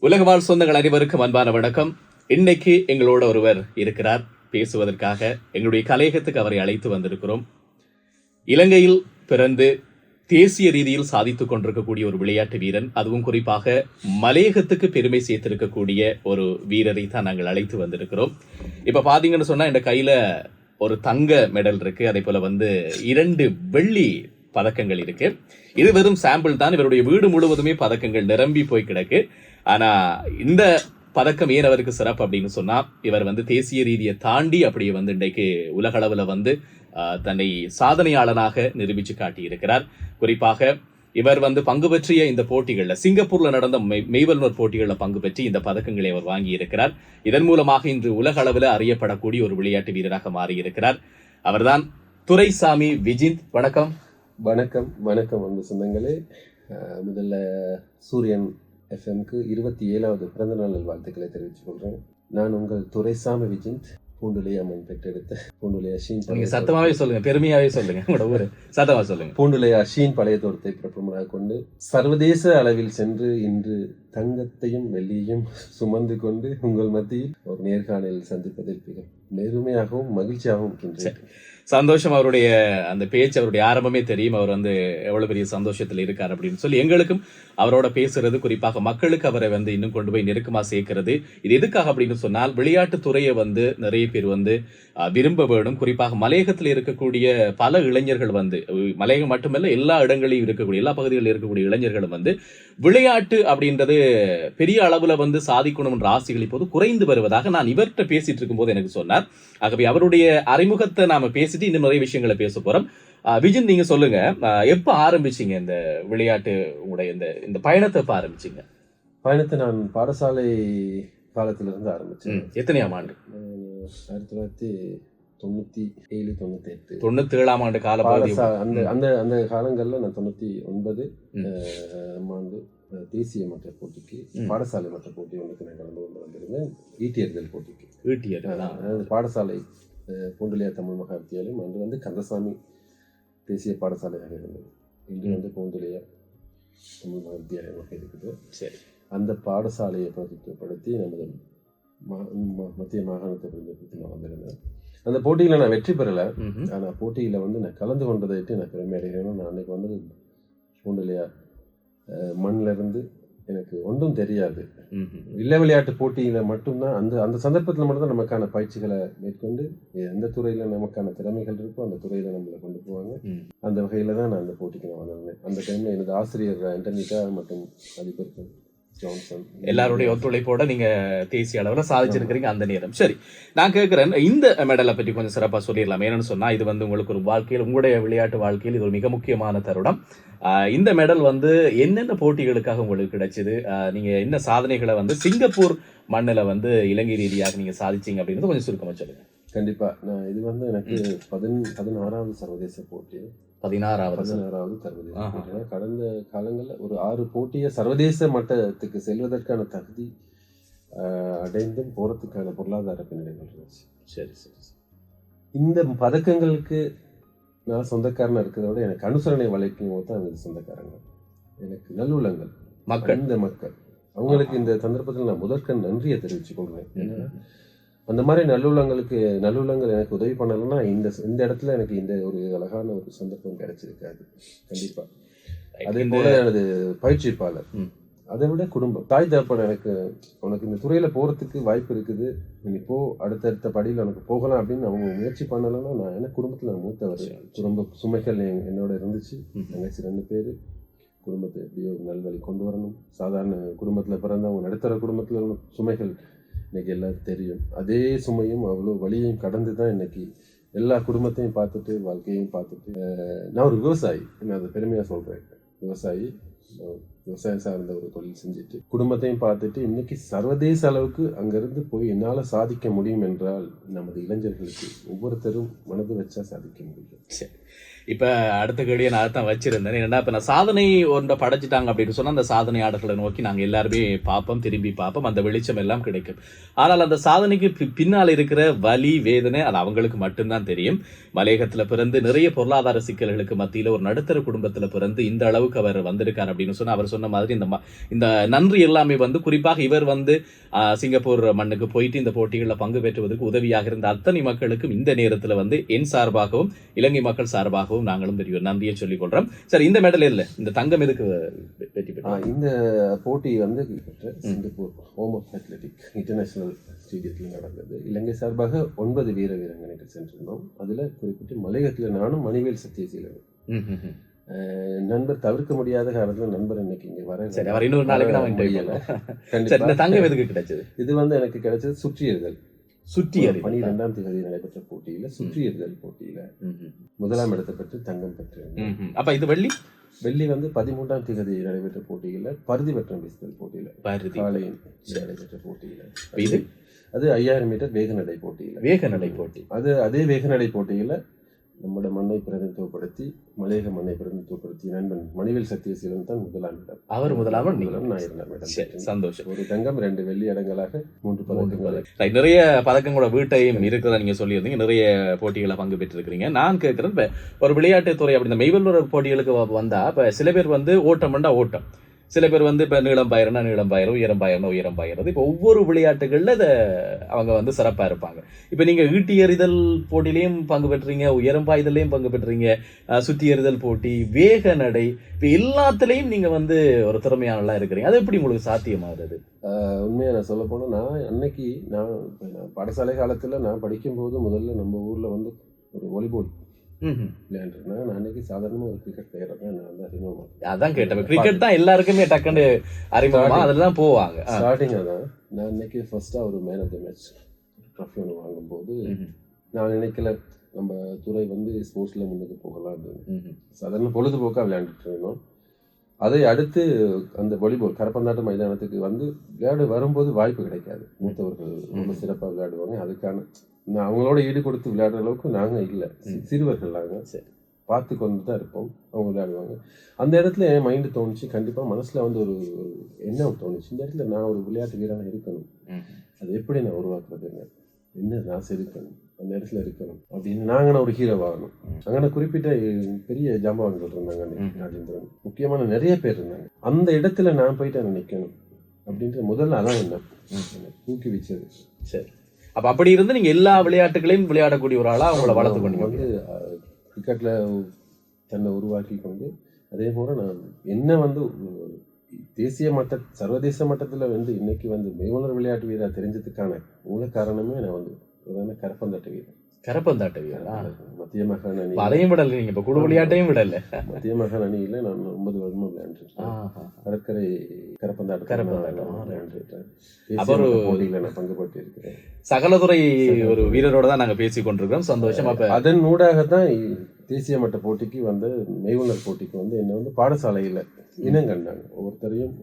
உலக வாழ் சொந்தங்கள் அனைவருக்கும் அன்பான வணக்கம். இன்னைக்கு எங்களோட ஒருவர் இருக்கிறார் பேசுவதற்காக. எங்களுடைய கலையகத்துக்கு அவரை அழைத்து வந்திருக்கிறோம். இலங்கையில் பிறந்து தேசிய ரீதியில் சாதித்துக் கொண்டிருக்கக்கூடிய ஒரு விளையாட்டு வீரன், அதுவும் குறிப்பாக மலையகத்துக்கு பெருமை சேர்த்திருக்கக்கூடிய ஒரு வீரரை தான் நாங்கள் அழைத்து வந்திருக்கிறோம். இப்ப பாத்தீங்கன்னு சொன்னா இந்த கையில ஒரு தங்க மெடல் இருக்கு, அதே போல 2 வெள்ளி பதக்கங்கள் இருக்கு. இது வெறும் சாம்பிள் தான். இவருடைய வீடு முழுவதுமே பதக்கங்கள் நிரம்பி போய் கிடக்கு. ஆனா இந்த பதக்கம் ஏன் அவருக்கு சிறப்பு அப்படின்னு சொன்னா, இவர் தேசிய ரீதியை தாண்டி அப்படியே இன்றைக்கு உலக அளவுல தன்னை சாதனையாளனாக நிரூபிச்சு காட்டியிருக்கிறார். குறிப்பாக இவர் பங்கு பெற்றிய இந்த போட்டிகள்ல, சிங்கப்பூர்ல நடந்த மெய்வல்லுநர் போட்டிகளில் பங்கு பெற்று இந்த பதக்கங்களை அவர் வாங்கி இருக்கிறார். இதன் மூலமாக இன்று உலக அளவுல அறியப்படக்கூடிய ஒரு விளையாட்டு வீரராக மாறி இருக்கிறார். அவர்தான் துரைசாமி விஜித். வணக்கம். வணக்கம் வணக்கம் அன்பு சொந்தங்களே. முதல்ல சூரியன் எஃப்எம்க்கு 27வது பிறந்தநாள் வாழ்த்துக்களை தெரிவித்துக் கொள்கிறேன். நான் உங்கள் துரைசாமி விஜித், பூண்டுலை அம்மன் பெற்றெடுத்த பூண்டுலை அஷீன். சத்தமாவே சொல்லுங்க, பெருமையாவே சொல்லுங்க, உங்களோட ஊரு சத்தமா சொல்லுங்க. பூண்டுலை அஷீன் பழைய தோட்டத்தை பிறப்புமாக கொண்டு சர்வதேச அளவில் சென்று இன்று தங்கத்தையும் வெள்ளியையும் சுமந்து கொண்டு உங்கள் மத்தியில் ஒரு நேர்காணலில் சந்திப்பதில் பெருமையாகவும் மகிழ்ச்சியாகவும் இருக்கின்றேன். சந்தோஷம். அவருடைய அந்த பேச்சு, அவருடைய ஆரம்பமே தெரியும். அவர் எவ்வளவு பெரிய சந்தோஷத்தில் இருக்கார் அப்படின்னு சொல்லி எங்களுக்கும் அவரோட பேசுறது, குறிப்பாக மக்களுக்கு அவரை இன்னும் கொண்டு போய் நெருக்கமா சேர்க்கிறது. இது எதுக்காக அப்படின்னு சொன்னால், விளையாட்டு துறையை நிறைய பேர் விரும்ப வேணும். குறிப்பாக மலையகத்தில் இருக்கக்கூடிய பல இளைஞர்கள் மலையகம் மட்டுமல்ல, எல்லா இடங்களிலும் இருக்கக்கூடிய, எல்லா பகுதிகளில் இருக்கக்கூடிய இளைஞர்களும் விளையாட்டு அப்படின்றது பெரிய அளவுல சாதிக்கணும் என்ற ஆசைகள் இப்போது குறைந்து வருவதாக நான் இவர்கிட்ட பேசிட்டு இருக்கும் போது எனக்கு சொன்னார். ஆகவே அவருடைய அறிமுகத்தை நாம பேசிட்டு இன்னும் நிறைய விஷயங்களை பேச போறோம். விஜித், நீங்க சொல்லுங்க, எப்ப ஆரம்பிச்சீங்க இந்த விளையாட்டு, உங்களுடைய இந்த பயணத்தை எப்ப ஆரம்பிச்சீங்க? பயணத்தை நான் பாடசாலை காலத்திலிருந்து ஆரம்பிச்சேன். எத்தனையாம் ஆண்டு? 1997 98 97ஆம் ஆண்டு கால அந்த காலங்கள்ல நான் 99 ஆண்டு தேசிய மற்ற போட்டிக்கு, பாடசாலை மற்ற போட்டி ஒன்றுக்கு நான் கலந்து கொண்டு வந்திருந்தேன். ஈட்டியர்கள் போட்டிக்கு பாடசாலை பூண்டுலையா தமிழ் மகா வித்தியாலயம். அன்று கந்தசாமி தேசிய பாடசாலையாக இருந்தது. இன்று பூண்டுலையா தமிழ் மகா வித்தியாலயமாக இருக்குது. சரி. அந்த பாடசாலையை பிரதித்துவப்படுத்தி நமது மத்திய மாகாணத்தை பிரதித்துவப்படுத்தி நான் வந்திருந்தேன். அந்த போட்டியில் நான் வெற்றி பெறலை. ஆனால் போட்டியில் நான் கலந்து கொண்டதைட்டு நான் பெருமை அடைகிறேன். நான் அன்னைக்கு பூண்டுலையா மண்ணில் இருந்து எனக்கு ஒன்றும் தெரியாது. இல்ல விளையாட்டு போட்டியில மட்டும்தான் அந்த சந்தர்ப்பத்தில் மட்டும்தான் நமக்கான பயிற்சிகளை மேற்கொண்டு எந்த துறையில நமக்கான திறமைகள் இருக்கோ அந்த துறையில நம்மளை கொண்டு போவாங்க. அந்த வகையில தான் நான் அந்த போட்டிக்கு நான் வந்திருந்தேன். அந்த டைம்ல எனது ஆசிரியர் ஆண்டனிகா மற்றும் அதிபர் ஜான்சன் எல்லாருடைய ஒத்துழைப்போட நீங்க தேசிய அளவில் சாதிச்சிருக்கிறீங்க அந்த நேரம். சரி, நான் கேட்கிறேன், இந்த மெடலை பற்றி கொஞ்சம் சிறப்பா சொல்லிடலாம். என்னன்னு சொன்னா, இது உங்களுக்கு ஒரு வாழ்க்கையில், உங்களுடைய விளையாட்டு வாழ்க்கையில் இது ஒரு மிக முக்கியமான தருணம். இந்த மெடல் என்னென்ன போட்டிகளுக்காக உங்களுக்கு கிடைச்சது? நீங்க என்ன சாதனைகளை சிங்கப்பூர் மண்ணில் இலங்கை ரீதியாக நீங்க சாதிச்சீங்க அப்படின்றது கொஞ்சம் சுருக்கமா சொல்லுங்க. கண்டிப்பா. நான் இது எனக்கு 16வது சர்வதேச போட்டி. 16வது சர்வதேச போட்டி. கடந்த காலங்களில் ஒரு 6 போட்டியை சர்வதேச மட்டத்துக்கு செல்வதற்கான தகுதி அடைந்தும் போறதுக்கான பொருளாதார பின்னணிகள் இருந்துச்சு. சரி சரி. இந்த பதக்கங்களுக்கு நான் சொந்தக்காரனா இருக்கிறத விட எனக்கு அனுசரணை வளைக்கும் போது தான் எனக்கு சொந்தக்காரங்க, எனக்கு நல்லுள்ளங்கள், இந்த மக்கள், அவங்களுக்கு இந்த சந்தர்ப்பத்தில் நான் முதற்கண் நன்றியை தெரிவித்துக் கொள்வேன். ஏன்னா அந்த மாதிரி நல்லுள்ளங்கள் எனக்கு உதவி பண்ணலைன்னா இந்த இடத்துல எனக்கு இந்த ஒரு அழகான ஒரு சந்தர்ப்பம் கிடைச்சிருக்காது கண்டிப்பா. அதே போல எனது பயிற்சிப்பாளர், அதை விட குடும்பம், தாய் தகப்பன் உனக்கு இந்த துறையில போறதுக்கு வாய்ப்பு இருக்குது, நீ போ, அடுத்தடுத்த படியில் உனக்கு போகலாம் அப்படின்னு அவங்க முயற்சி பண்ணலைன்னா, நான் என்ன குடும்பத்தில் மூத்தவர், குடும்ப சுமைகள் என்னோட இருந்துச்சு. தங்கச்சி 2 பேர், குடும்பத்தை எப்படியோ ஒரு நல்வழி கொண்டு வரணும். சாதாரண குடும்பத்தில் பிறந்தவங்க, நடுத்தர குடும்பத்தில் உள்ள சுமைகள் இன்னைக்கு எல்லாரும் தெரியும். அதே சுமையும் அவ்வளோ வழியையும் கடந்து தான் இன்னைக்கு எல்லா குடும்பத்தையும் பார்த்துட்டு, வாழ்க்கையும் பார்த்துட்டு, நான் ஒரு விவசாயி, நான் அதை பெருமையாக சொல்கிறேன். விவசாயி, விவசாயம் சார்ந்த ஒரு தொழில் செஞ்சுட்டு குடும்பத்தையும் பார்த்துட்டு இன்னைக்கு சர்வதேச அளவுக்கு அங்கிருந்து போய் என்னால் சாதிக்க முடியும் என்றால் நமது இளைஞர்களுக்கு ஒவ்வொருத்தரும் மனது வச்சா சாதிக்க முடியும். சரி, இப்ப அடுத்த கேள்வியை நான் தான் வச்சிருந்தேன். என்னன்னா இப்ப நான் சாதனை ஒன்றை படைச்சிட்டாங்க அப்படின்னு சொன்னா அந்த சாதனையாளர்களை நோக்கி நாங்க எல்லாருமே பார்ப்போம், திரும்பி பார்ப்போம், அந்த வெளிச்சம் எல்லாம் கிடைக்கும். ஆனால் அந்த சாதனைக்கு பின்னால் இருக்கிற வலி வேதனை அது அவங்களுக்கு மட்டும்தான் தெரியும். மலையகத்துல பிறந்து நிறைய பொருளாதார சிக்கல்களுக்கு மத்தியில ஒரு நடுத்தர குடும்பத்துல பிறந்து இந்த அளவுக்கு அவர் வந்திருக்கார் அப்படின்னு சொன்னா அவர் சொன்ன மாதிரி இந்த நன்றி எல்லாமே குறிப்பாக இவர் சிங்கப்பூர் மண்ணுக்கு போயிட்டு இந்த போட்டிகளில் பங்கு பெற்றுவதற்கு உதவியாக இருந்த அத்தனை மக்களுக்கும் இந்த நேரத்துல என் சார்பாகவும் இலங்கை மக்கள் சார்பாகவும் நாங்களும் பெரிய நன்றியை சொல்லிக் கொள்றோம். சரி, இந்த மெடல் இல்ல, இந்த தங்கம் எதுக்கு வெற்றி பெற்றார்? இந்த போட்டி Singapore home of athletic international ஸ்டேடியத்தில் நடந்தது. இலங்கை சார்பாக 9 வீரங்களுக்கு சென்றிருந்தோம். அதுல குறிப்பிட்டு மலையகத்துல நானும் மணிவேல் சத்தியசீலன் நண்பர் தவிர்க்க முடியாத காரணத்துல நண்பர் இன்னைக்கு இங்க வர. சரி, அவர் இன்னொரு நாளைக்கு நான் கண்டிப்பா. தங்கம் எதுக்கு கிடைச்சது? இது எனக்கு கிடைச்சது சுற்றியர்கள் 12ஆம் தேதி நடைபெற்ற போட்டியில சுற்றியர்கள் போட்டியில முதலாம் இடத்தை பெற்று தங்கம் பெற்றேன். அப்ப இது வெள்ளி 13ஆம் தேதி நடைபெற்ற போட்டியில பருதி வட்டம் வீசுதல் போட்டியில காலையில் நடைபெற்ற போட்டியில அது 5000 மீட்டர் வேகநடை போட்டி. அதே வேகநடை போட்டியில நம்முடைய மண்ணை பிரதிநிதித்துவப்படுத்தி மலையக மண்ணை பிரதிநிதித்துவப்படுத்தி நண்பன் மணிவேல் சத்தியசீலன் தான் முதலாம் இடம். அவர் முதலாம், நான் 2ஆம் இடம். சந்தோஷம். ஒரு தங்கம் 2 வெள்ளி அடங்கலாக 3 பதக்கங்கள். நிறைய பதக்கங்களோட வீட்டையும் இருக்கிறதா நீங்க சொல்லியிருந்தீங்க. நிறைய போட்டிகளை பங்கு பெற்றிருக்கிறீங்க. நான் கேட்கிறேன், இப்ப ஒரு விளையாட்டுத்துறை அப்படி இந்த மெய்வல்லுற போட்டிகளுக்கு வந்தா இப்ப சில பேர் ஓட்டம் ஓட்டம், சில பேர் இப்ப நீளம் பாயிரம்னா நீளம் பாயிரம், உயரம் பாயிரம்னா உயரம் பாயிறது. இப்போ ஒவ்வொரு விளையாட்டுகள்ல அவங்க சிறப்பா இருப்பாங்க. இப்ப நீங்க ஈட்டி எறிதல் போட்டியிலையும் பங்கு பெற்றீங்க, உயரம் பாய்தலையும் பங்கு பெற்றீங்க, சுத்தி எறிதல் போட்டி, வேக நடை, இப்ப எல்லாத்துலயும் நீங்க ஒரு திறமையானலாம் இருக்கிறீங்க. அது எப்படி உங்களுக்கு சாத்தியமாகுது? உண்மையா நான் சொல்ல போனா, நான் பாடசாலை காலத்துல நான் படிக்கும் போது முதல்ல நம்ம ஊர்ல ஒரு வாலிபால் விளையாண்டுருந்தேன். நான் அன்னைக்கு சாதாரணமா ஒரு கிரிக்கெட் பிளேயரை தான் நான் அறிமுகமா. அதான் கேட்டேன், கிரிக்கெட் தான் எல்லாருக்குமே டக்குன்னு அறிமுகமா அதுதான் போவாங்க. ஸ்டார்டிங்கா தான் நான் அன்னைக்கு ஃபர்ஸ்டா ஒரு man of the match trophy ஒன்று வாங்கும்போது நான் நினைக்கல நம்ம துறை ஸ்போர்ட்ஸ்ல முன்னுக்கு போகலாம் அப்படின்னு. சாதாரண பொழுதுபோக்கா விளையாண்டுட்டு இருந்தோம். அதை அடுத்து அந்த வாலிபால் கரப்பந்தாட்ட மைதானத்துக்கு விளையாடு வரும்போது வாய்ப்பு கிடைக்காது. மூத்தவர்கள் ரொம்ப சிறப்பாக விளையாடுவாங்க. அதுக்கான அவங்களோட ஈடு கொடுத்து விளையாடுற அளவுக்கு நாங்க இல்லை, சிறுவர்கள் நாங்க. பார்த்து கொண்டு தான் இருப்போம், அவங்க விளையாடுவாங்க. அந்த இடத்துல என் மைண்டு தோணுச்சு, கண்டிப்பா மனசுல ஒரு எண்ணம் தோணுச்சு, இந்த இடத்துல நான் ஒரு விளையாட்டு வீரனா இருக்கணும். அது எப்படி நான் உருவாக்குறதுங்க, என்ன நான் செதுக்கணும், அந்த இடத்துல இருக்கணும் அப்படின்னு நாங்க ஒரு ஹீரோ ஆகணும். அங்கே குறிப்பிட்ட பெரிய ஜாம்பவான்கள் இருந்தாங்க, ராஜேந்திரன், முக்கியமான நிறைய பேர் இருந்தாங்க. அந்த இடத்துல நான் போயிட்டு நிற்கணும் அப்படின்ற முதல்ல அதான் என்ன ஊக்குவிச்சது. சரி, அப்ப அப்படி இருந்து நீங்க எல்லா விளையாட்டுகளையும் விளையாடக்கூடிய ஒரு ஆளா அவங்கள வளர்த்து கொண்டு கிரிக்கெட்ல தன்னை உருவாக்கி கொண்டு, அதே போல நான் என்ன தேசிய சர்வதேச மட்டத்துல இன்னைக்கு மெய்வனர் விளையாட்டு வீரா தெரிஞ்சதுக்கான மூல காரணமே நான் கரப்பந்தாட்ட வீரர். மத்திய மகான் அணி அதையும் விடல, நீங்க இப்ப குழு விளையாட்டையும் விடல. மத்திய மகான் அணியில நான் 9 வருடமா விளையாண்டுருக்கேன். கடற்கரை கரப்பந்தாட்டம் விளையாண்டுருக்கேன். போட்டியில நான் பங்கு பற்றி இருக்கிறேன். சகலதுறை ஒரு வீரரோட தான் நாங்க பேசி கொண்டிருக்கிறோம். சந்தோஷம். அப்ப அதன் ஊடாகத்தான் தேசிய மட்ட போட்டிக்கு மெய்வனர் போட்டிக்கு என்ன பாடசாலையில இனம் கண்டாங்க. ஒவ்வொருத்தரையும்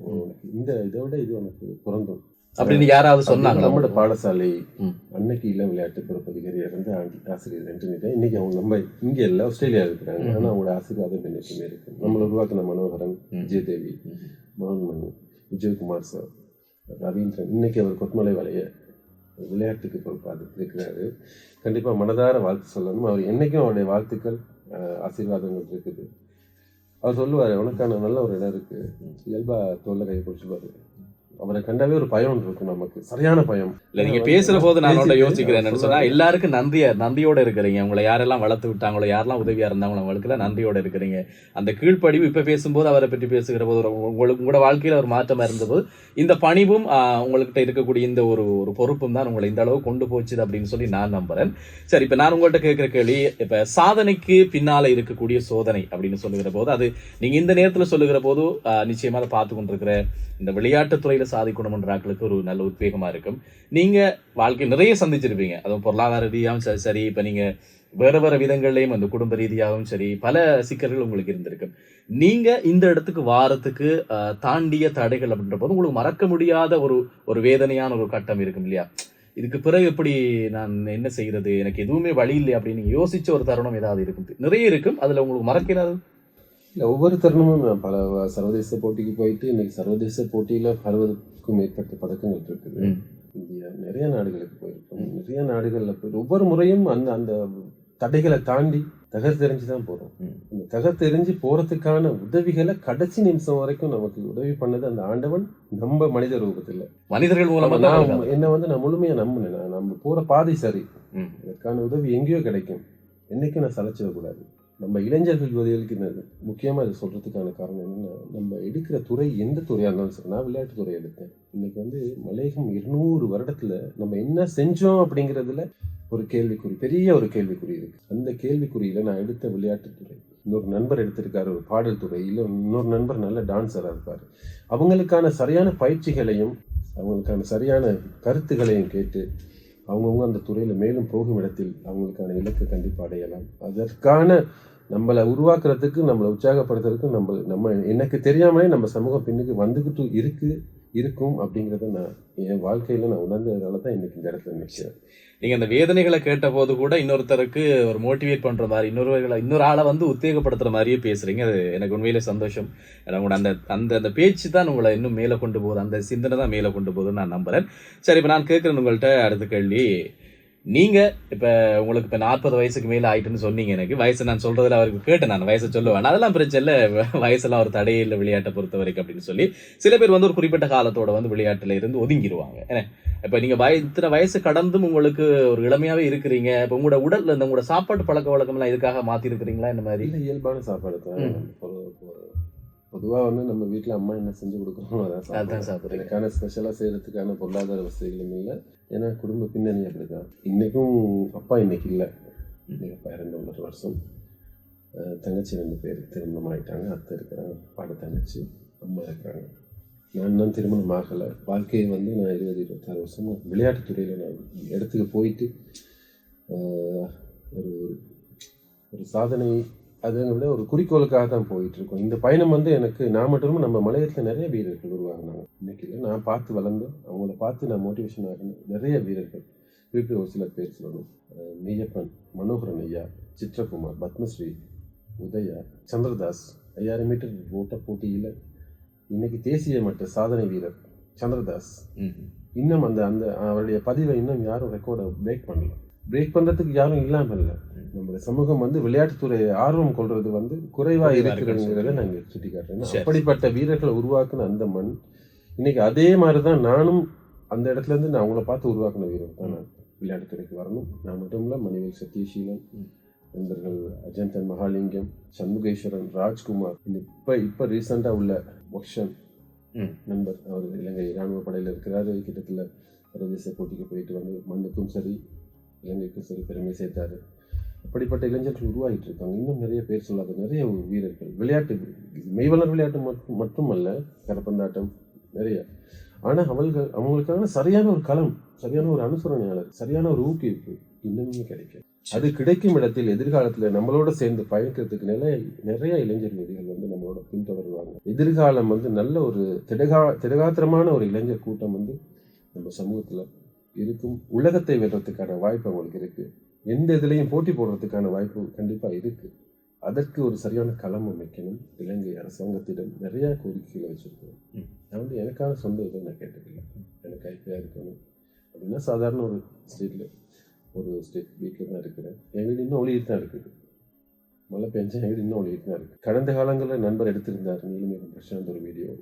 இந்த இதை விட இது உனக்கு பொருந்தும் அப்படின்னு யாராவது சொன்னாங்க. நம்மளோட பாடசாலை அன்னைக்கு இளம் விளையாட்டு பொறுப்பதிகாரி இருந்து ஆசிரியர் என்று இன்னைக்கு அவங்க நம்ம இங்க இல்ல ஆஸ்திரேலியா இருக்கிறாங்க. ஆனா அவங்களோட ஆசீர்வாதம் என்னைக்குமே இருக்கு. நம்மளை உருவாக்கின மனோகரன், விஜயதேவி, மனோன்மணி, விஜயகுமார் சார், ரவீந்திரன், இன்னைக்கு அவர் கொத்மலை வலைய விளையாட்டுக்கு பொறுப்பாக இருக்கிறாரு. கண்டிப்பா மனதார வாழ்த்து சொல்லணும். அவர் என்னைக்கும் அவருடைய வாழ்த்துக்கள் ஆசீர்வாதங்கள் இருக்குது. அவர் சொல்லுவாரு, உனக்கான நல்ல ஒரு இடம் இருக்கு, இயல்பா தோல்ல கை பிடிச்சுப்பாரு. அவரை கண்டாவே ஒரு பயம் இருக்கும், நமக்கு சரியான பயம். இல்ல, நீங்க பேசுற போது நான் யோசிக்கிறேன் சொன்னா, எல்லாருக்கும் நன்றியோட இருக்கிறீங்க. உங்களை யாரெல்லாம் வளர்த்து விட்டாங்களோ, யாரெல்லாம் உதவியா இருந்தாங்களோ அவங்களுக்கு எல்லாம் நன்றியோட இருக்கிறீங்க. அந்த கீழ்ப்படிவு இப்ப பேசும்போது, அவரை பற்றி பேசுகிற போது, உங்களுக்கு உங்களோட வாழ்க்கையில ஒரு மாற்றமா இருந்தபோது, இந்த பணிவும் உங்கள்கிட்ட இருக்கக்கூடிய இந்த ஒரு பொறுப்பும் தான் உங்களை இந்த அளவு கொண்டு போச்சுது அப்படின்னு சொல்லி நான் நம்புறேன். சரி, இப்ப நான் உங்கள்கிட்ட கேட்கிற கேள்வி, இப்ப சாதனைக்கு பின்னால இருக்கக்கூடிய சோதனை அப்படின்னு சொல்லுகிற போது, அது நீங்க இந்த நேரத்துல சொல்லுகிற போது நிச்சயமா அதை பார்த்து கொண்டிருக்கிற இந்த விளையாட்டுத்துறையில சாதிக்கணும்ன்ற ஆட்களுக்கு ஒரு நல்ல உத்வேகமா இருக்கும். நீங்க வாழ்க்கையில் நிறைய சந்திச்சிருப்பீங்க, அதுவும் பொருளாதார ரீதியாகவும் சரி, இப்ப நீங்க வேற வேற விதங்கள்லயும் அந்த குடும்ப ரீதியாகவும் சரி, பல சிக்கல்கள் உங்களுக்கு இருந்திருக்கும். நீங்க இந்த இடத்துக்கு வாரத்துக்கு தாண்டிய தடைகள் அப்படின்ற போது உங்களுக்கு மறக்க முடியாத ஒரு வேதனையான ஒரு கட்டம் இருக்கும் இல்லையா? இதுக்கு பிறகு எப்படி நான் என்ன செய்யறது, எனக்கு எதுவுமே வழி இல்லை அப்படின்னு நீங்க யோசிச்ச ஒரு தருணம் ஏதாவது இருக்கும்? நிறைய இருக்கும், அதுல உங்களுக்கு மறக்கிறாது? இல்லை, ஒவ்வொரு தருணமும் நான் பல சர்வதேச போட்டிக்கு போயிட்டு இன்னைக்கு சர்வதேச போட்டியில் 60க்கும் மேற்பட்ட பதக்கங்கள் இருக்குது. இந்தியா நிறைய நாடுகளுக்கு போயிருக்கோம். நிறைய நாடுகளில் போய் ஒவ்வொரு முறையும் அந்த அந்த தடைகளை தாண்டி தகர்த்தெறிஞ்சு தான் போகிறோம். அந்த தகர்த்தெறிஞ்சு போகிறதுக்கான உதவிகளை கடைசி நிமிஷம் வரைக்கும் நமக்கு உதவி பண்ணது அந்த ஆண்டவன், நம்ம மனித ரூபத்தில் மனிதர்கள் மூலமா என்னை நான் முழுமையாக நம்பினேன். நம்ம போகிற பாதை சரி, இதற்கான உதவி எங்கேயோ கிடைக்கும், என்னைக்கும் நான் சலைச்சிடக்கூடாது. நம்ம இளைஞர்கள் யுவதிகளுக்கு முக்கியமாக இதை சொல்கிறதுக்கான காரணம் என்னென்னா, நம்ம எடுக்கிற துறை எந்த துறையாக இருந்தாலும் சரி. நான் விளையாட்டு துறை எடுத்தேன். இன்றைக்கி மலையகம் 200 வருடத்தில் நம்ம என்ன செஞ்சோம் அப்படிங்கிறதுல ஒரு கேள்விக்குறி, பெரிய ஒரு கேள்விக்குறி இருக்குது. அந்த கேள்விக்குறியில் நான் எடுத்த விளையாட்டுத்துறை, இன்னொரு நண்பர் எடுத்திருக்காரு ஒரு பாடல் துறை, இல்லை இன்னொரு நண்பர் நல்ல டான்ஸராக இருப்பார். அவங்களுக்கான சரியான பயிற்சிகளையும் அவங்களுக்கான சரியான கருத்துக்களையும் கேட்டு அவங்கவுங்க அந்த துறையில் மேலும் போகும் இடத்தில் அவங்களுக்கான இலக்கு கண்டிப்பாக அடையலாம். அதற்கான நம்மளை உருவாக்குறதுக்கு, நம்மளை உற்சாகப்படுத்துறதுக்கு நம்ம எனக்கு தெரியாமலே நம்ம சமூகம் பின்னுக்கு வந்துக்கிட்டு இருக்கும் அப்படிங்கிறத நான் என் வாழ்க்கையில் நான் உணர்ந்ததுனால தான் இன்னைக்கு இந்த இடத்துல நிற்கிறேன். நீங்கள் அந்த வேதனைகளை கேட்ட போது கூட இன்னொருத்தருக்கு ஒரு மோட்டிவேட் பண்ணுற மாதிரி, இன்னொரு ஆளை உத்தேகப்படுத்துகிற மாதிரியே பேசுகிறீங்க. அது எனக்கு உண்மையிலே சந்தோஷம். உங்களோட அந்த அந்த அந்த பேச்சு தான் உங்களை இன்னும் மேலே கொண்டு போகுது, அந்த சிந்தனை தான் மேலே கொண்டு போகுதுன்னு நான் நம்புகிறேன். சரி, இப்போ நான் கேட்குறேன் உங்கள்கிட்ட அடுத்த கேள்வி. நீங்கள் இப்போ உங்களுக்கு இப்போ 40 வயசுக்கு மேலே ஆயிட்டுன்னு சொன்னீங்க. எனக்கு வயசு நான் சொல்கிறதுல அவருக்கு கேட்டேன், நான் வயசை சொல்லுவேன், அதெல்லாம் பிரச்சனை இல்லை, வயசெல்லாம் ஒரு தடையே இல்லை விளையாட்டை பொறுத்த வரைக்கும் அப்படின்னு சொல்லி சில பேர் ஒரு குறிப்பிட்ட காலத்தோட விளையாட்டில் இருந்து ஒதுங்கிடுவாங்க. ஏன்னா இப்போ நீங்கள் இத்தனை வயசு கடந்தும் உங்களுக்கு ஒரு இளமையாகவே இருக்கிறீங்க. இப்போ உங்களோட உடல் உங்களோட சாப்பாட்டு பழக்க வழக்கம்லாம் இதுக்காக மாற்றிருக்கிறீங்களா? இந்த மாதிரி இல்லை, இயல்பான சாப்பாடு தான். பொதுவாக நம்ம வீட்டில் அம்மா என்ன செஞ்சு கொடுக்குறோம் அதான் சாப்பிட்றேன். எனக்கான ஸ்பெஷலாக செய்கிறதுக்கான பொருளாதார வசதிகளும் இல்லை. ஏன்னா குடும்ப பின்னணி அப்படிதான். இன்றைக்கும் அப்பா இன்னைக்கு இல்லை. இன்னைக்கு அப்பா 2 வருஷம். தங்கச்சி 2 பேர் திருமணம் ஆகிட்டாங்க. அத்தை இருக்கிறாங்க, அப்பாட தங்கச்சி, அம்மா இருக்கிறாங்க. நான் இன்னும் திருமணம் ஆகலை. வாழ்க்கையை நான் 20-26 வருஷமாக விளையாட்டுத்துறையில் நான் இடத்துக்கு போயிட்டு ஒரு ஒரு சாதனை, அதை விட ஒரு குறிக்கோளுக்காக தான் போயிட்டுருக்கோம். இந்த பயணம் எனக்கு நான் மட்டும் நம்ம மலையத்தில் நிறைய வீரர்கள் உருவாகினாங்க. இன்னைக்கு இல்லை, நான் பார்த்து வளர்ந்தேன், அவங்கள பார்த்து நான் மோட்டிவேஷன் ஆகணும். நிறைய வீரர்கள் குறிப்பிட்ட ஒரு சில பேர் சொல்லணும். மெய்யப்பன், மனோகரன் ஐயா, சித்ரகுமார், பத்மஸ்ரீ, உதயா, சந்திரதாஸ். 5000 மீட்டர் ஓட்ட போட்டியில் இன்னைக்கு தேசிய மட்ட சாதனை வீரர் சந்திரதாஸ். இன்னும் அந்த அந்த அவருடைய பதிவை இன்னும் யாரும் ரெக்கார்டை பிரேக் பண்ணுறதுக்கு யாரும் இல்லாமல் இல்லை. நம்மளுடைய சமூகம் விளையாட்டுத்துறை ஆர்வம் கொள்றது குறைவாக இருக்கிறதுங்கிறத நாங்கள் சுட்டி காட்டுறேன். அப்படிப்பட்ட வீரர்களை உருவாக்குன அந்த மண் இன்னைக்கு அதே மாதிரி தான் நானும் அந்த இடத்துல இருந்து நான் அவங்கள பார்த்து உருவாக்குன வீரர் தான் நான் விளையாட்டுத்துறைக்கு வரணும். நான் மட்டும் இல்லை, மணிவேல் சத்யசீலன், நண்பர்கள் அஜந்தன் மகாலிங்கம், சண்முகேஸ்வரன், ராஜ்குமார், இப்போ ரீசெண்டாக உள்ள மொக்ஷன் நண்பர், அவர் இலங்கை இராணுவ படையில் இருக்கிறாரு. கிட்டத்தட்ட சர்வதேச போட்டிக்கு போயிட்டு மண்ணுக்கும் சரி இலங்கைக்கும் சரி பெருமை சேர்த்தாரு. அப்படிப்பட்ட இளைஞர்கள் உருவாகிட்டு இருக்காங்க. இன்னும் நிறைய பேர் சொல்லாத நிறைய வீரர்கள் விளையாட்டு, மெய்வளர் விளையாட்டு மட்டுமல்ல, கரப்பந்தாட்டம் நிறைய. ஆனால் அவங்களுக்கான சரியான ஒரு களம், சரியான ஒரு அனுசரணையாளர், சரியான ஒரு ஊக்குவிப்பு இன்னுமே கிடைக்கும். அது கிடைக்கும் இடத்தில் எதிர்காலத்தில் நம்மளோட சேர்ந்து பயணிக்கிறதுக்கு நிறைய இளைஞர் வீரர்கள் நம்மளோட பின்தொடருவாங்க. எதிர்காலம் நல்ல ஒரு திடகாத்திரமான ஒரு இளைஞர் கூட்டம் நம்ம சமூகத்தில் இருக்கும். உலகத்தை வெல்றதுக்கான வாய்ப்பு அவங்களுக்கு இருக்கு. எந்த இதுலையும் போட்டி போடுறதுக்கான வாய்ப்பு கண்டிப்பாக இருக்கு. அதற்கு ஒரு சரியான களம் அமைக்கணும். இலங்கை அரசாங்கத்திடம் நிறைய கோரிக்கைகளை வச்சிருக்கோம். நான் எனக்கான சொந்த இதை நான் கேட்டுக்கல. எனக்கு ஐபியா இருக்கணும் அப்படின்னா சாதாரண ஒரு ஸ்டேட் வீட்டில் தான் இருக்கிறேன். என் வீடு இன்னும் ஒளியிட்டு தான் இருக்குது. மழை பெஞ்சா என் வீடு இன்னும் ஒளியிட்டு தான் இருக்குது. கடந்த காலங்களில் நண்பர் எடுத்திருந்தார் நீலமேகம் பிரசாந்த் ஒரு வீடியோ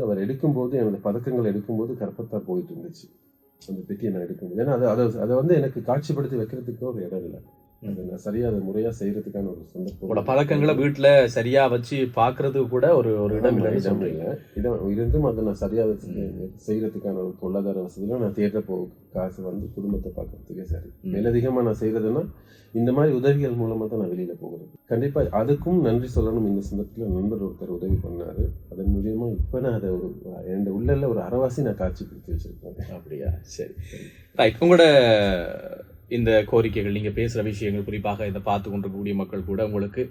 அவர் எடுக்கும்போது, எனது பதக்கங்கள் எடுக்கும்போது கரப்பத்தா போயிட்டு இருந்துச்சு அந்த பெட்டியை நான் எடுக்கும்போது. ஏன்னா அதை எனக்கு காட்சிப்படுத்தி வைக்கிறதுக்கு ஒரு இடம் இல்லை. நான் சரியா அதை முறையா செய்யறதுக்கான ஒரு சந்தர்ப்பம். பதக்கங்களை வீட்டுல சரியா வச்சு பாக்குறதுக்கு கூட ஒரு இடம் இல்லை. இடம் இருந்தும் அதை நான் சரியா செய்யறதுக்கான ஒரு பொருளாதார வசதியில நான் தேடுற காசு குடும்பத்தை பார்க்கறதுக்கே சரி. மேலதிகமா நான் செய்யறதுன்னா இந்த மாதிரி உதவிகள் மூலமா தான் நான் வெளியில போகிறது. கண்டிப்பா அதுக்கும் நன்றி சொல்லணும். இந்த சந்தர்ப்பத்தில் நண்பர் ஒருத்தர் உதவி பண்ணாரு. அதன் மூலியமா இப்ப நான் அதை என் உள்ள ஒரு அறவாசி நான் காட்சிப்படுத்தி வச்சிருக்கேன். அப்படியா? சரி, ரைட். உங்களோட இந்த கோரிக்கைகள், நீங்கள் பேசுகிற விஷயங்கள், குறிப்பாக இதை பார்த்து கொண்டிருக்கக்கூடிய மக்கள் கூட உங்களுக்கு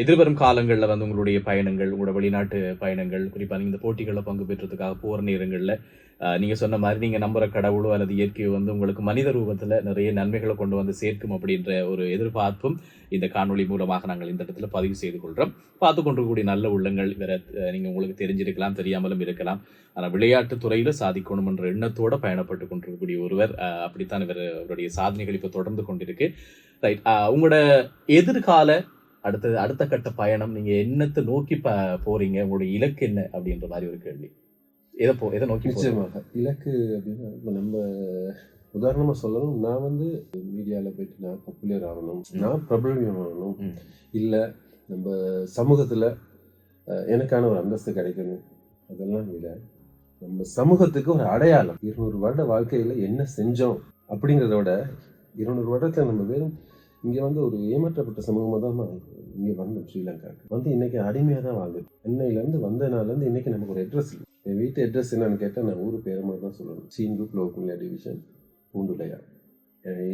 எதிர்வரும் காலங்களில் வந்து உங்களுடைய பயணங்கள், உங்களோட வெளிநாட்டு பயணங்கள், குறிப்பாக நீங்கள் இந்த போட்டிகளில் பங்கு பெற்றதுக்காக போகிற நேரங்களில் நீங்கள் சொன்ன மாதிரி நீங்கள் நம்புகிற கடவுளோ அல்லது இயற்கையோ வந்து உங்களுக்கு மனித ரூபத்தில் நிறைய நன்மைகளை கொண்டு வந்து சேர்க்கும் அப்படின்ற ஒரு எதிர்பார்ப்பும் இந்த காணொளி மூலமாக நாங்கள் இந்த இடத்துல பதிவு செய்து கொள்கிறோம். பார்த்து கொண்டிருக்கக்கூடிய நல்ல உள்ளங்கள் வேற நீங்கள் உங்களுக்கு தெரிஞ்சிருக்கலாம், தெரியாமலும் இருக்கலாம். ஆனால் விளையாட்டுத் துறையில் சாதிக்கணும் என்ற எண்ணத்தோடு பயணப்பட்டு கொண்டிருக்கக்கூடிய ஒருவர். அப்படித்தான் அவருடைய சாதனைகள் இப்போ தொடர்ந்து கொண்டிருக்கு. ரைட், உங்களோட எதிர்கால அடுத்த கட்ட பயணம், நீங்க என்னத்தை நோக்கி போறீங்க, உங்களுடைய இலக்கு என்ன அப்படின்ற மாதிரி ஒரு கேள்வி. எதை நோக்கி? நிச்சயமாக இலக்கு அப்படின்னா, இப்ப நம்ம உதாரணமா சொல்லணும், நான் வந்து மீடியால போயிட்டு நான் பாப்புலர் ஆகணும், நான் பிரபலம் ஆகணும், இல்ல நம்ம சமூகத்துல எனக்கான ஒரு அந்தஸ்து கிடைக்கணும், அதெல்லாம் இல்லை. நம்ம சமூகத்துக்கு ஒரு அடையாளம். 200 வருட வாழ்க்கையில என்ன செஞ்சோம் அப்படிங்கிறத விட 200 வருடத்துல நம்ம வெறும் இங்கே வந்து ஒரு ஏமாற்றப்பட்ட சமூகமாக தான் இங்கே வந்தோம். ஸ்ரீலங்காவுக்கு வந்து இன்னைக்கு அடிமையாக தான் வாழ்ந்து, அன்னையிலேருந்து வந்த நாள்லேருந்து இன்னைக்கு நமக்கு ஒரு அட்ரஸ் இல்லை. என் வீட்டு அட்ரஸ் என்னன்னு கேட்டால் நான் ஊர் பேரை மாதிரி தான் சொல்லணும். சீன்குப் லோக்குனியா டிவிஷன், பூண்டுலையா.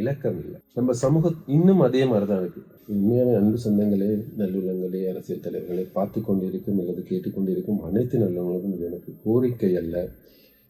இலக்கம் இல்லை. நம்ம சமூகம் இன்னும் அதே மாதிரி தான் இருக்குது. உண்மையான அன்பு சொந்தங்களே, நல்லுள்ளங்களே, அரசியல் தலைவர்களை பார்த்து கொண்டிருக்கும் அல்லது கேட்டுக்கொண்டிருக்கும் அனைத்து நல்லவங்களுக்கும் இது எனக்கு கோரிக்கை அல்ல,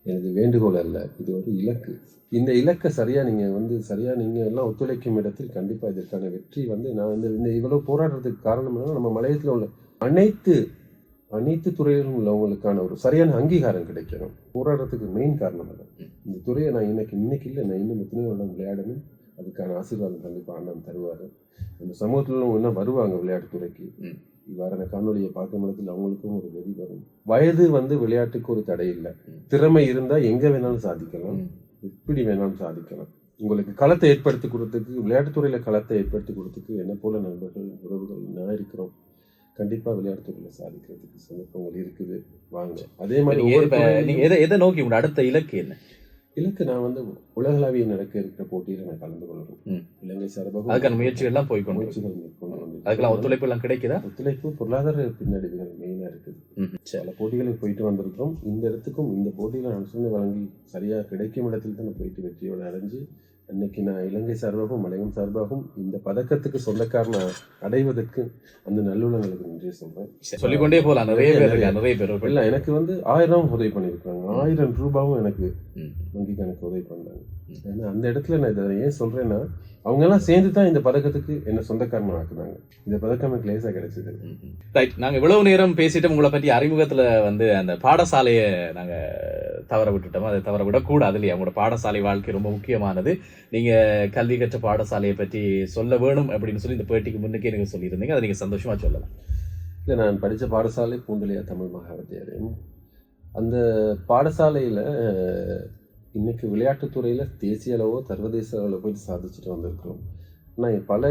எனக்கு வேண்டுகோள் அல்ல, இது ஒரு இலக்கு. இந்த இலக்கை சரியாக நீங்கள் எல்லாம் ஒத்துழைக்கும் இடத்தில் கண்டிப்பாக இதற்கான வெற்றி வந்து நான் வந்து இந்த இவ்வளோ போராடுறதுக்கு காரணம் என்னன்னா, நம்ம மலையத்தில் உள்ள அனைத்து துறையிலும் உள்ளவங்களுக்கான ஒரு சரியான அங்கீகாரம் கிடைக்கணும். போராடுறதுக்கு மெயின் காரணம் தான். இந்த துறையை நான் இன்னைக்கு இல்லை, நான் இன்னும் எத்தனையோ வருடம் விளையாடணும். அதுக்கான ஆசீர்வாதம் கண்டிப்பாக ஆண்டவன் தருவார். நம்ம சமூகத்தில் உள்ளவங்க என்ன வருவாங்க விளையாட்டுத்துறைக்கு. இவ்வாறான காணொலியை பார்க்கும் இடத்தில் அவங்களுக்கும் ஒரு வெறி வரும். வயது வந்து விளையாட்டுக்கு ஒரு தடை இல்லை. திறமை இருந்தால் எங்கே வேணாலும் சாதிக்கலாம், எப்படி வேணாலும் சாதிக்கலாம். உங்களுக்கு களத்தை ஏற்படுத்தி கொடுத்துக்கு, விளையாட்டுத்துறையில் களத்தை ஏற்படுத்தி கொடுத்துக்கு என்ன போல நண்பர்கள், உறவுகள் நான் இருக்கிறோம். கண்டிப்பாக விளையாட்டுத்துறையில் சாதிக்கிறதுக்கு சந்தர்ப்பங்கள் இருக்குது. வாங்க. அதே மாதிரி எதை நோக்கி உங்க அடுத்த இலக்கு என்ன? இலக்கு நான் வந்து உலகளாவிய நடக்க இருக்கிற போட்டியில் நான் கலந்து கொள்ளணும். இலங்கை சார்பாக அதுக்கான முயற்சிகள் மேற்கொண்டு அதுக்கெல்லாம் ஒத்துழைப்பு எல்லாம் கிடைக்குதா? ஒத்துழைப்பு, பொருளாதார பின்னடைவுகள் மெயினாக இருக்குது. சில போட்டிகளுக்கு போயிட்டு வந்திருக்கிறோம். இந்த இடத்துக்கும் இந்த போட்டியில் அனுசரணை வழங்கி சரியாக கிடைக்கும் இடத்தில் தான் நான் போயிட்டு வெற்றியோடு அடைஞ்சு, அன்னைக்கு நான் இலங்கை சார்பாகவும் மலையம் சார்பாகவும் இந்த பதக்கத்துக்கு சொந்தக்காரனை அடைவதற்கு அந்த நல்லுள்ளங்களுக்கு நன்றி சொல்றேன். சொல்லிக்கொண்டே போகலாம். நிறைய பேர் இல்லை, எனக்கு வந்து 1000 உதவி பண்ணியிருக்காங்க, 1000 ரூபாவும் எனக்கு வங்கிக்கு எனக்கு உதவி பண்ணாங்க. ஏன்னா அந்த இடத்துல நான் இதை ஏன் சொல்றேன்னா, அவங்க எல்லாம் சேர்ந்து தான் இந்த பதக்கத்துக்கு என்ன சொந்தக்காரனை ஆக்குனாங்க. இந்த பதக்கம் எனக்கு லேசா கிடைச்சது. ரைட், நாங்க இவ்வளவு நேரம் பேசிட்டு உங்களை பற்றி அறிமுகத்துல வந்து அந்த பாடசாலையை நாங்க தவற விட்டுட்டோம். அதை தவற விடக்கூடாது இல்லையா? உங்களோட பாடசாலை வாழ்க்கை ரொம்ப முக்கியமானது. நீங்க கல்வி கற்ற பாடசாலையை பற்றி சொல்ல வேணும் அப்படின்னு சொல்லி இந்த பேட்டிக்கு முன்னுக்கே எனக்கு சொல்லியிருந்தீங்க. அதை நீங்க சந்தோஷமா சொல்லலாம். இல்லை, நான் படித்த பாடசாலை பூண்டுலையா தமிழ் மகாவித்தியாலயம். அந்த பாடசாலையில் இன்னைக்கு விளையாட்டுத்துறையில் தேசிய அளவோ சர்வதேச அளவில் போயிட்டு சாதிச்சுட்டு வந்திருக்கிறோம். நான் பல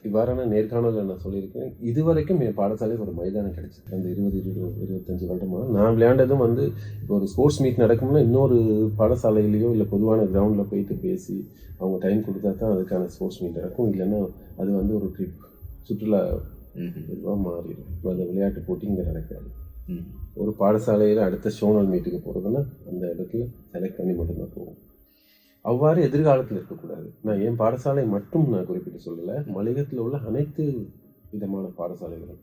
இவ்வாறான நேர்காணலில் நான் சொல்லியிருக்கேன். இதுவரைக்கும் என் பாடசாலைக்கு ஒரு மைதானம் கிடைச்சிது. அந்த 20-25 வருடமாக நான் விளையாண்டதும் வந்து இப்போ ஒரு ஸ்போர்ட்ஸ் மீட் நடக்கும்னா இன்னொரு பாடசாலையிலையோ இல்லை பொதுவான கிரவுண்டில் போயிட்டு பேசி அவங்க டைம் கொடுத்தா தான் அதுக்கான ஸ்போர்ட்ஸ் மீட் நடக்கும். இல்லைன்னா அது வந்து ஒரு ட்ரிப், சுற்றுலா இதுவாக மாறிடும். அந்த விளையாட்டு போட்டி இங்கே நடக்காது. ஒரு பாடசாலையில் அடுத்த ஷோனல் மீட்டுக்கு போகிறதுன்னா அந்த இடத்துல செலக்ட் பண்ணி மட்டும்தான் போகும். அவ்வாறு எதிர்காலத்தில் இருக்கக்கூடாது. நான் என் பாடசாலை மட்டும் நான் குறிப்பிட்டு சொல்லலை, மலையகத்தில் உள்ள அனைத்து விதமான பாடசாலைகளும்,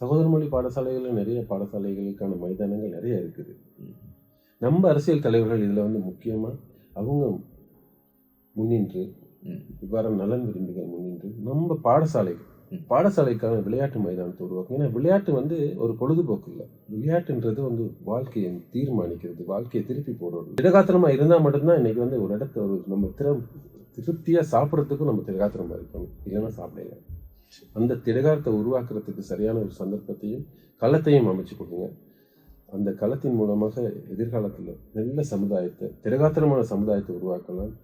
சகோதர மொழி பாடசாலைகளில் நிறைய பாடசாலைகளுக்கான மைதானங்கள் நிறைய இருக்குது. நம்ம அரசியல் தலைவர்கள் இதில் வந்து முக்கியமாக அவங்க முன்னின்று, இவ்வாறு நலன் விரும்பிகள் முன்னின்று நம்ம பாடசாலைக்கான விளையாட்டு மைதானத்தை உருவாக்கும். ஏன்னா விளையாட்டு வந்து ஒரு பொழுதுபோக்கு இல்லை. விளையாட்டுன்றது வந்து வாழ்க்கையை தீர்மானிக்கிறது, வாழ்க்கையை திருப்பி போடுறது. திடகாத்திரமா இருந்தால் மட்டும்தான் இன்னைக்கு வந்து ஒரு இடத்த ஒரு நம்ம திருப்தியா சாப்பிட்றதுக்கும் நம்ம திடகாத்திரமா இருக்கணும், இல்லைன்னா சாப்பிடலாம். அந்த திடகாரத்தை உருவாக்குறதுக்கு சரியான ஒரு சந்தர்ப்பத்தையும் களத்தையும் அமைச்சு கொடுங்க. அந்த களத்தின் மூலமாக எதிர்காலத்தில் நல்ல சமுதாயத்தை, திடகாத்திரமான சமுதாயத்தை உருவாக்கலாம்.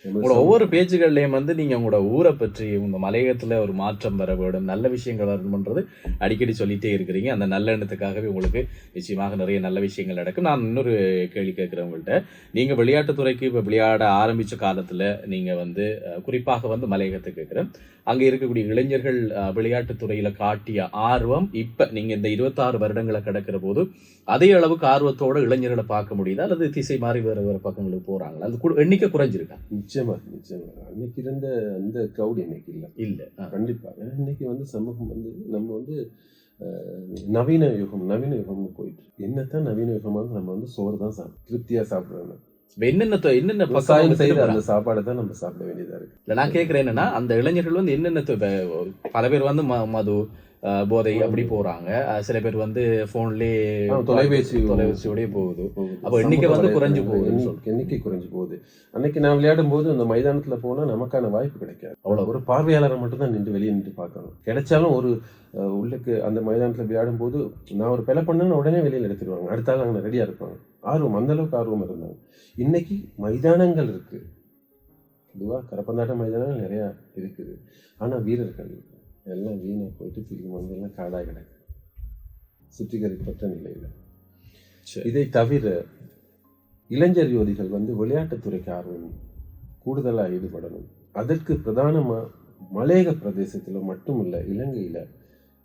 உங்களோட ஒவ்வொரு பேச்சுகள்லையும் வந்து நீங்க உங்களோட ஊரை பற்றி, உங்க மலையகத்துல ஒரு மாற்றம் வர வேண்டும், நல்ல விஷயங்கள் வரணும்ன்றது அடிக்கடி சொல்லிட்டே இருக்கிறீங்க. அந்த நல்ல எண்ணத்துக்காகவே உங்களுக்கு நிச்சயமாக நிறைய நல்ல விஷயங்கள் நடக்கும். நான் இன்னொரு கேள்வி கேட்கிறேன் உங்கள்கிட்ட. நீங்க விளையாட்டுத்துறைக்கு இப்போ விளையாட ஆரம்பிச்ச காலத்துல நீங்க வந்து குறிப்பாக வந்து மலையகத்தை கேட்கிறேன், அங்க இருக்கக்கூடிய இளைஞர்கள் விளையாட்டுத்துறையில காட்டிய ஆர்வம் இப்ப நீங்க இந்த 26 வருடங்களை கடக்கிற போது அதே அளவுக்கு ஆர்வத்தோட இளைஞர்களை பார்க்க முடியுதா, அல்லது திசை மாறி வேற பக்கங்களுக்கு போறாங்களா, அது எண்ணிக்கை குறைஞ்சிருக்கா? நிச்சயமா அன்னைக்கு இருந்த அந்த கிரௌட் இன்னைக்கு இல்லை இல்ல கண்டிப்பா. ஏன்னா இன்னைக்கு வந்து சமூகம் வந்து நம்ம வந்து நவீன யுகம்னு போயிட்டு என்னத்தான் நவீன யுகமா நம்ம வந்து சோறு தான் திருப்தியா சாப்பிடுறோம். என்னென்ன விவசாயம் செய்யற அந்த சாப்பாடை தான் நம்ம சாப்பிட வேண்டியதா இருக்கு. இல்ல நான் கேட்கிறேன் என்னன்னா அந்த இளைஞர்கள் வந்து என்னென்ன பல பேர் வந்து மது போதை அப்படி போறாங்க, சில பேர் வந்து போன்லயே தொலைபேசியோடய போகுது. அப்ப எண்ணிக்கை வந்து குறைஞ்சு போகுது, எண்ணிக்கை குறைஞ்சு போகுது. அன்னைக்கு நான் விளையாடும் போது அந்த மைதானத்துல போனா நமக்கான வாய்ப்பு கிடைக்காது. அவ்வளவு ஒரு பார்வையாளரை மட்டும் தான் வெளியே நின்று பார்க்கணும். கிடைச்சாலும் ஒரு உள்ளுக்கு அந்த மைதானத்துல விளையாடும் போது நான் ஒரு பிழை பண்ணேன்னு உடனே வெளியில எடுத்துருவாங்க. அடுத்தாலும் அங்கே ரெடியா இருப்பாங்க. அந்த அளவுக்கு ஆர்வம் இருந்தாங்க. இன்னைக்கு மைதானங்கள் இருக்கு, இதுவா கரப்பந்தாட்ட மைதானங்கள் நிறைய இருக்குது. ஆனா வீரர்கள் எல்லாம் வீணா போயிட்டு திரும்பி வந்து எல்லாம் காடாக கிடக்கு, சுத்திகரிக்கப்பட்ட நிலையில. இதை தவிர இளைஞர் யோதிகள் வந்து விளையாட்டுத்துறைக்கு ஆர்வம் கூடுதலாக ஈடுபடணும். அதற்கு பிரதானமா மலையக பிரதேசத்துல மட்டுமல்ல, இலங்கையில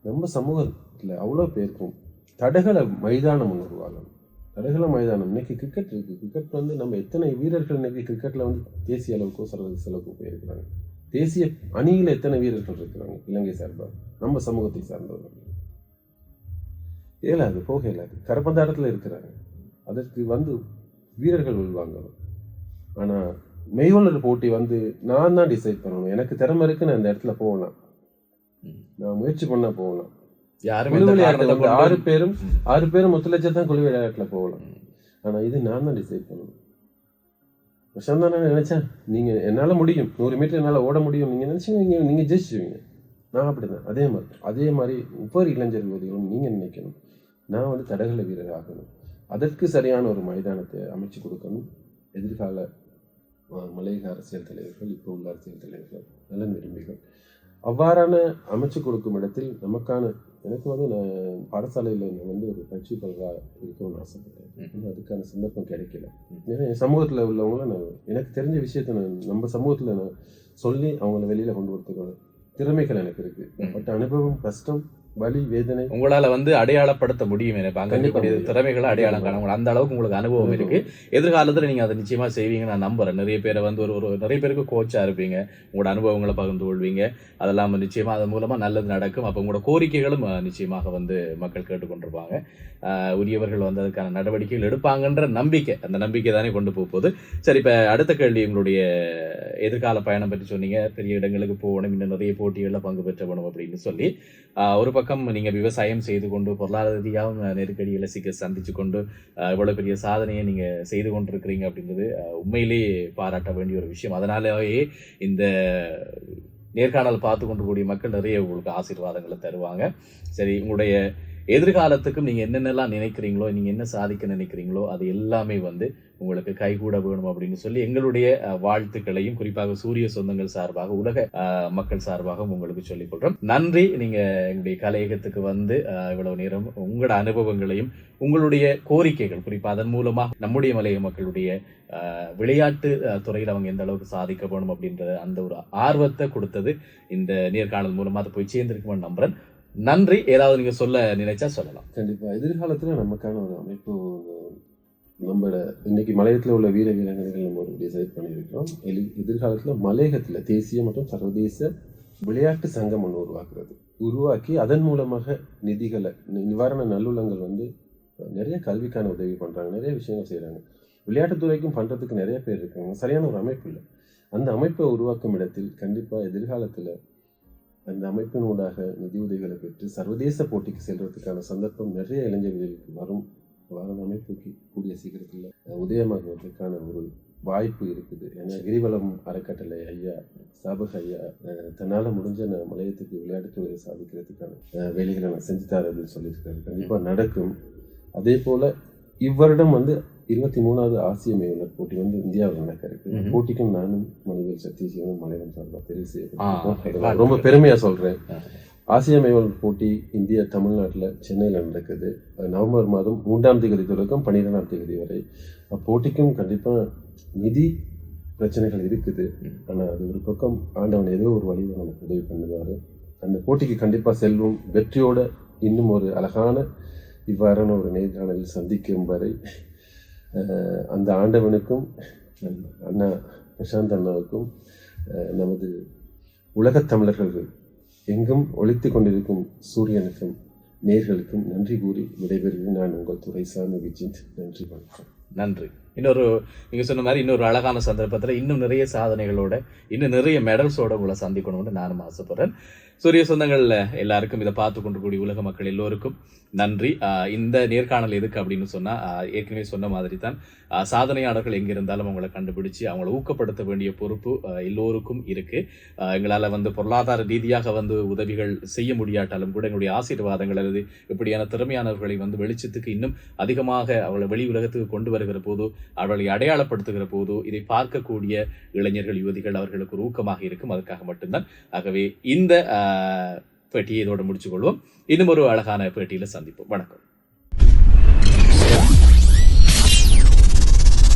நம்ம சமூகத்துல அவ்வளோ பேருக்கும் தடகள மைதானம் ஒன்று உருவாகணும். தடகள மைதானம் இன்னைக்கு கிரிக்கெட் இருக்கு. கிரிக்கெட் வந்து நம்ம எத்தனை வீரர்கள் இன்னைக்கு கிரிக்கெட்ல வந்து தேசிய அளவுக்கோ சர்வதேச அளவுக்கு போயிருக்கிறாங்க. தேசிய அணியில் எத்தனை வீரர்கள் இருக்கிறாங்க இலங்கை சார்பாக, நம்ம சமூகத்தை சார்ந்தவர்கள். இயலாது, போக இயலாது. கரப்பந்தாட்டத்தில் இருக்கிறாங்க, அதற்கு வந்து வீரர்கள் உள்வாங்கணும். ஆனா மெய்வளர் போட்டி வந்து நான் தான் டிசைட் பண்ணணும். எனக்கு திறமை இருக்கு, நான் அந்த இடத்துல போகலாம், நான் முயற்சி பண்ணா போகலாம். குழு விளையாட்டு வந்து 6 பேரும் ஒத்துழைச்சா தான் குழு விளையாட்டுல போகலாம். ஆனா இது நான் தான் டிசைட் பண்ணணும். பிரசாந்த் நான் நினைச்சேன், நீங்க என்னால முடியும், 100 மீட்டர் என்னால ஓட முடியும் நீங்க நினைச்சீங்க, நீங்க ஜெயிச்சிருவீங்க. நான் அப்படிதான். அதே மாதிரி ஒவ்வொரு இளைஞர் யோதிகளும் நீங்க நினைக்கணும், நான் வந்து தடகள வீரர் ஆகணும். அதற்கு சரியான ஒரு மைதானத்தை அமைச்சு கொடுக்கணும். எதிர்கால மலையக அரசியல் தலைவர்கள், இப்போ உள்ள அரசியல் தலைவர்கள், நலன் விரும்பிகள் அவ்வாறான அமைச்சு கொடுக்கும் இடத்தில் நமக்கான எனக்கு வந்து நான் பாடசாலையில் வந்து ஒரு பயிற்சி பல்கா இருக்கணும்னு ஆசைப்பட்டேன். அதுக்கான சந்தர்ப்பம் கிடைக்கல. ஏன்னா என் சமூகத்தில் உள்ளவங்கள நான் எனக்கு தெரிஞ்ச விஷயத்த நான் நம்ம சமூகத்தில் நான் சொல்லி அவங்கள வெளியில கொண்டு வரதுக்கான திறமைகள் எனக்கு இருக்கு. பட் அனுபவம், கஷ்டம், வலி, வேதனை உங்களால வந்து அடையாளப்படுத்த முடியும். திறமைகளை அடையாளம் காண அந்த அளவுக்கு உங்களுக்கு அனுபவம் இருக்கு. எதிர்காலத்துல நீங்க அதை நிச்சயமா செய்வீங்க நான் நம்புறேன். நிறைய பேரை வந்து நிறைய பேருக்கு கோச்சா இருப்பீங்க, உங்களோட அனுபவங்களை பகிர்ந்து கொள்வீங்க. அதெல்லாம் நிச்சயமா அதன் மூலமா நல்லது நடக்கும். அப்ப உங்களோட கோரிக்கைகளும் நிச்சயமாக வந்து மக்கள் கேட்டுக்கொண்டிருப்பாங்க. உரியவர்கள் வந்து அதுக்கான நடவடிக்கைகள் எடுப்பாங்கன்ற நம்பிக்கை, அந்த நம்பிக்கை தானே கொண்டு போகுது. சரி, இப்ப அடுத்த கேள்வி, உங்களுடைய எதிர்கால பயணம் பற்றி சொன்னீங்க. பெரிய இடங்களுக்கு போகணும், இன்னும் நிறைய போட்டிகள்ல பங்கு பெற்ற வேணும் அப்படின்னு சொல்லி, ஒரு பக்கம் நீங்க விவசாயம் செய்து கொண்டு பொருளாதார ரீதியாகவும் நெருக்கடிகளை சந்திச்சு கொண்டு இவ்வளவு பெரிய சாதனையை நீங்க செய்து கொண்டிருக்கிறீங்க அப்படின்றது உண்மையிலேயே பாராட்ட வேண்டிய ஒரு விஷயம். அதனாலேயே இந்த நேர்காணல் பார்த்து கொண்டு கூடிய மக்கள் நிறைய உங்களுக்கு ஆசீர்வாதங்களை தருவாங்க. சரி, உங்களுடைய எதிர்காலத்துக்கும் நீங்க என்னென்னலாம் நினைக்கிறீங்களோ, நீங்க என்ன சாதிக்க நினைக்கிறீங்களோ அது எல்லாமே வந்து உங்களுக்கு கைகூட வேணும் அப்படின்னு சொல்லி எங்களுடைய வாழ்த்துக்களையும் குறிப்பாக சூரிய சொந்தங்கள் சார்பாக, உலக மக்கள் சார்பாக உங்களுக்கு சொல்லிக் கொள்றோம். நன்றி. நீங்க எங்களுடைய கலையகத்துக்கு வந்து இவ்வளவு நேரம் உங்களோட அனுபவங்களையும் உங்களுடைய கோரிக்கைகள், குறிப்பா அதன் மூலமா நம்முடைய மலையக மக்களுடைய விளையாட்டு துறையில் அவங்க எந்த அளவுக்கு சாதிக்க வேணும் அப்படின்ற அந்த ஒரு ஆர்வத்தை கொடுத்தது இந்த நேர்காணல் மூலமா அதை போய் சேர்ந்திருக்குமென்னு நம்புறேன். நன்றி. ஏதாவது நீங்க சொல்ல நினைச்சா சொல்லலாம். கண்டிப்பா. எதிர்காலத்துல நமக்கான ஒரு அமைப்பு, நம்மளோட இன்னைக்கு மலையகத்தில் உள்ள வீர வீராங்கனைகள் நம்ம ஒரு டிசைட் பண்ணியிருக்கிறோம். எதிர்காலத்தில் மலையகத்தில் தேசிய மற்றும் சர்வதேச விளையாட்டு சங்கம் ஒன்று உருவாக்கி அதன் மூலமாக நிதிகளை, நிவாரண நல்லுள்ளங்கள் வந்து நிறைய கல்விக்கான உதவி பண்றாங்க, நிறைய விஷயங்கள் செய்யறாங்க. விளையாட்டுத்துறைக்கும் பண்றதுக்கு நிறைய பேர் இருக்காங்க. சரியான ஒரு அமைப்பு இல்லை. அந்த அமைப்பை உருவாக்கும் இடத்தில் கண்டிப்பா எதிர்காலத்துல அந்த அமைப்பினூடாக நிதி உதவிகளை பெற்று சர்வதேச போட்டிக்கு செல்றதுக்கான சந்தர்ப்பம் நிறைய இளைஞர்களுக்கு வரும். அமைப்புக்கு கூடிய சீக்கிரத்தில் உதயமாகுவதற்கான ஒரு வாய்ப்பு இருக்குது. ஏன்னா கிரிவலம் அறக்கட்டளை ஐயா, சாபக ஐயா தன்னால முடிஞ்ச மலையத்துக்கு விளையாட்டுத்துறையை சாதிக்கிறதுக்கான வேலைகளை நான் செஞ்சு தரேன் அப்படின்னு சொல்லியிருக்காரு. கண்டிப்பா நடக்கும். அதே போல இவ்வருடம் வந்து 23வது ஆசிய மேல்வர் போட்டி வந்து இந்தியாவில் நடக்க இருக்கு. போட்டிக்கும் நானும் மணிவேல் சத்தீஷனும் மலையம் சார்பாக தெரிவு செய்யப்பட்டேன். ரொம்ப பெருமையா சொல்றேன். ஆசிய மேல்வர் போட்டி இந்தியா தமிழ்நாட்டில் சென்னையில் நடக்குது. நவம்பர் மாதம் 3ஆம் தேதி தொடக்கம் 12ஆம் தேதி வரை. அப்போட்டிக்கும் கண்டிப்பாக நிதி பிரச்சனைகள் இருக்குது. ஆனால் அது ஒரு பக்கம் ஆண்டவன் ஏதோ ஒரு வழியில் நமக்கு உதவி பண்ணுவார். அந்த போட்டிக்கு கண்டிப்பாக செல்வோம். வெற்றியோட இன்னும் ஒரு அழகான இவ்வாறான ஒரு நேர்காணலில் சந்திக்கும் வரை அந்த ஆண்டவனுக்கும் அண்ணா பிரசாந்த் அண்ணாவுக்கும் நமது உலகத் தமிழர்கள் எங்கும் ஒலித்து கொண்டிருக்கும் சூரியனுக்கும் நேர்களுக்கும் நன்றி கூறி விடைபெறுகிறேன். நான் உங்கள் துரைசாமி விஜித். நன்றி, வணக்கம். நன்றி. நீங்க சொன்ன மாதிரி இன்னொரு அழகான சந்தர்ப்பத்தில் இன்னும் நிறைய சாதனைகளோட இன்னும் நிறைய மெடல்ஸோட உங்களை சந்திக்கணும்னு நானும் ஆசைப்படுறேன். சூரிய சொந்தங்கள்ல எல்லாருக்கும் இதை பார்த்து கொண்டு கூடிய உலக மக்கள் எல்லோருக்கும் நன்றி. இந்த நேர்காணல் எதுக்கு அப்படின்னு சொன்னா, ஏற்கனவே சொன்ன மாதிரி தான் சாதனையாளர்கள் எங்க இருந்தாலும் அவங்களை கண்டுபிடிச்சு அவங்களை ஊக்கப்படுத்த வேண்டிய பொறுப்பு எல்லோருக்கும் இருக்கு. எங்களால் பொருளாதார ரீதியாக உதவிகள் செய்ய முடியாட்டாலும் கூட எங்களுடைய ஆசீர்வாதங்கள் அல்லது இப்படியான திறமையானவர்களை வெளிச்சத்துக்கு இன்னும் அதிகமாக அவளை வெளி உலகத்துக்கு கொண்டு வருகிற போது, அவர்களை அடையாளப்படுத்துகிற போது இதை பார்க்கக்கூடிய இளைஞர்கள், யுவதிகள் அவர்களுக்கு ஒரு ஊக்கமாக இருக்கும். அதற்காக மட்டும்தான். ஆகவே இந்த பேட்டியை இதோடு முடிச்சுக்கொள்வோம். இன்னும் ஒரு அழகான பேட்டியில சந்திப்போம். வணக்கம்.